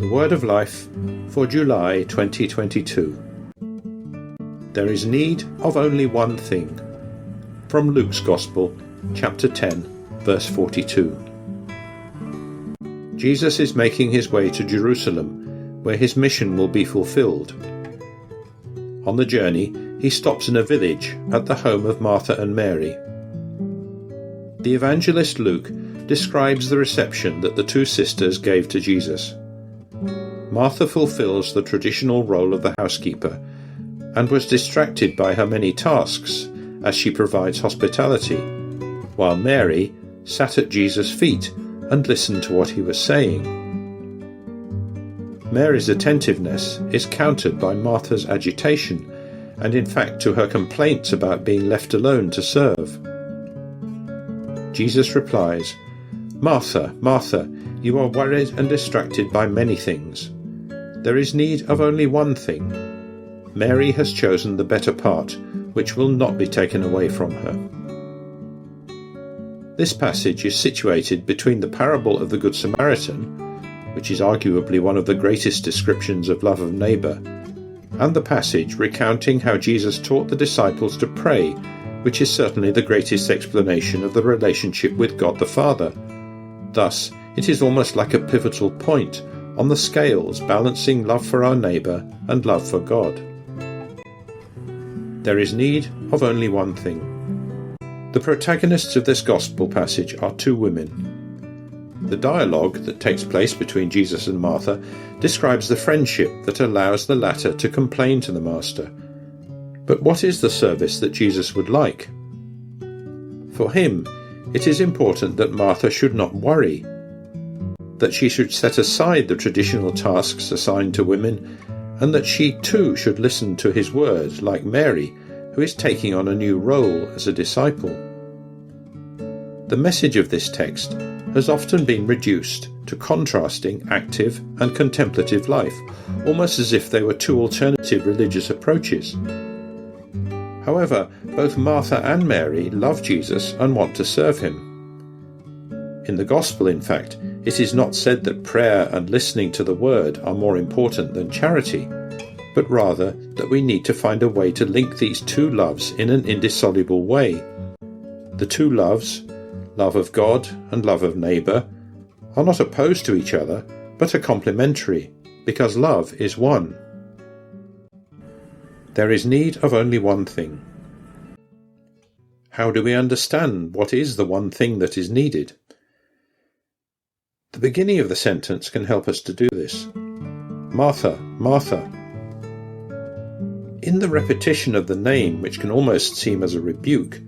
The Word of Life for July 2022. There is need of only one thing. From Luke's Gospel, chapter 10, verse 42. Jesus is making his way to Jerusalem, where his mission will be fulfilled. On the journey, he stops in a village at the home of Martha and Mary. The evangelist Luke describes the reception that the two sisters gave to Jesus. Martha fulfills the traditional role of the housekeeper and was distracted by her many tasks as she provides hospitality, while Mary sat at Jesus' feet and listened to what he was saying. Mary's attentiveness is countered by Martha's agitation and in fact to her complaints about being left alone to serve. Jesus replies, "Martha, Martha, you are worried and distracted by many things. There is need of only one thing. Mary has chosen the better part, which will not be taken away from her." This passage is situated between the parable of the Good Samaritan, which is arguably one of the greatest descriptions of love of neighbour, and the passage recounting how Jesus taught the disciples to pray, which is certainly the greatest explanation of the relationship with God the Father. Thus, it is almost like a pivotal point on the scales balancing love for our neighbour and love for God. There is need of only one thing. The protagonists of this gospel passage are two women. The dialogue that takes place between Jesus and Martha describes the friendship that allows the latter to complain to the Master. But what is the service that Jesus would like? For him, it is important that Martha should not worry, that she should set aside the traditional tasks assigned to women, and that she too should listen to his words like Mary, who is taking on a new role as a disciple. The message of this text has often been reduced to contrasting active and contemplative life, almost as if they were two alternative religious approaches. However, both Martha and Mary love Jesus and want to serve him. In the Gospel, in fact, it is not said that prayer and listening to the Word are more important than charity, but rather that we need to find a way to link these two loves in an indissoluble way. The two loves, love of God and love of neighbour, are not opposed to each other, but are complementary, because love is one. There is need of only one thing. How do we understand what is the one thing that is needed? The beginning of the sentence can help us to do this. Martha, Martha. In the repetition of the name, which can almost seem as a rebuke,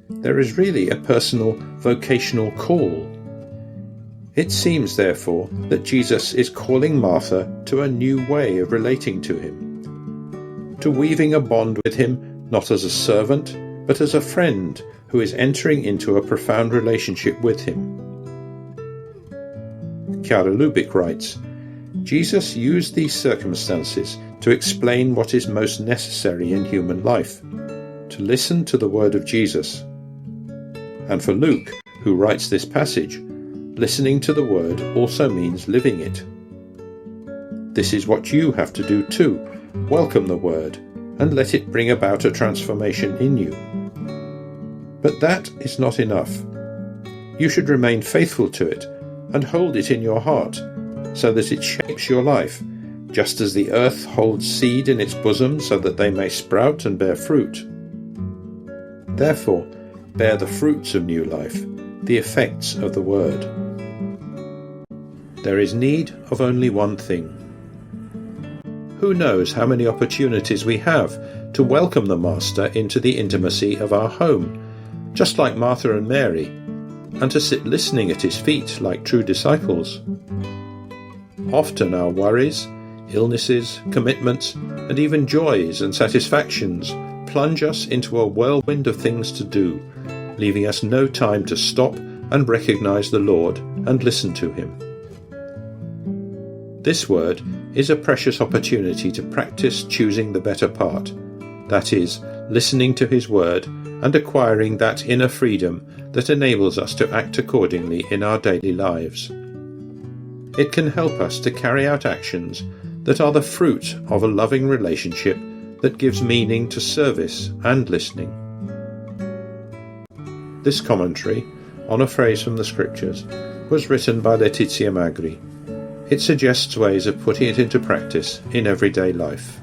there is really a personal vocational call. It seems, therefore, that Jesus is calling Martha to a new way of relating to him, to weaving a bond with him not as a servant, but as a friend who is entering into a profound relationship with him. Chiara Lubick writes, Jesus used these circumstances to explain what is most necessary in human life, to listen to the word of Jesus. And for Luke, who writes this passage, listening to the word also means living it. This is what you have to do too. Welcome the word and let it bring about a transformation in you. But that is not enough. You should remain faithful to it and hold it in your heart, so that it shapes your life, just as the earth holds seed in its bosom so that they may sprout and bear fruit. Therefore, bear the fruits of new life, the effects of the word. There is need of only one thing. Who knows how many opportunities we have to welcome the Master into the intimacy of our home, just like Martha and Mary, and to sit listening at his feet like true disciples. Often our worries, illnesses, commitments, and even joys and satisfactions plunge us into a whirlwind of things to do, leaving us no time to stop and recognize the Lord and listen to him. This word is a precious opportunity to practice choosing the better part, that is, listening to his word and acquiring that inner freedom that enables us to act accordingly in our daily lives. It can help us to carry out actions that are the fruit of a loving relationship that gives meaning to service and listening. This commentary on a phrase from the Scriptures was written by Letizia Magri. It suggests ways of putting it into practice in everyday life.